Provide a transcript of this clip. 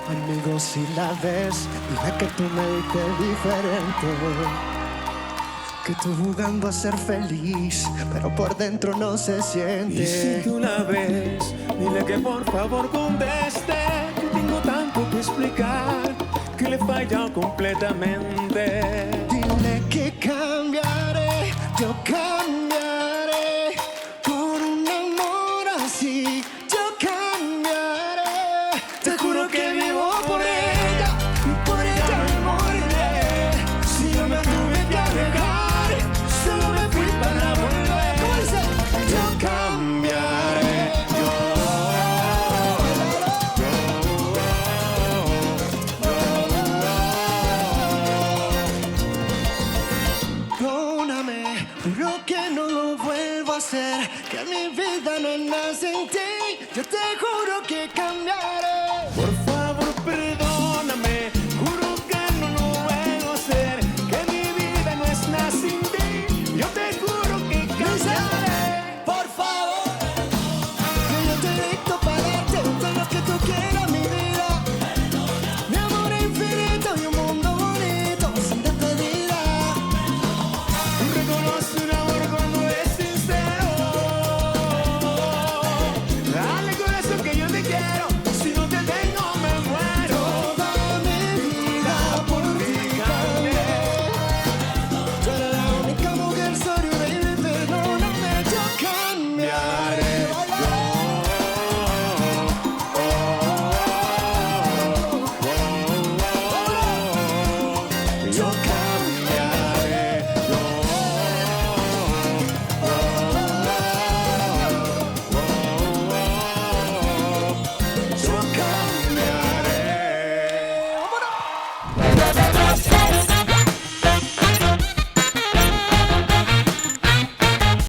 Amigo, si la ves, dile que tú me diste diferente. Que tú jugando a ser feliz, pero por dentro no se siente. Y si tú la ves, dile que por favor conteste, que tengo tanto que explicar, que le he fallado completamente. Dile que cambiaré, yo cambiaré por un amor así. Yo cambiaré, te juro que vivo por ella y por ella me moriré. Si yo me tuve que alejar, solo me fui para volver. ¿Cómo dice? Yo cambiaré. Perdóname, juro que no lo vuelvo a hacer, que mi vida no es nada sin ti. Yo te juro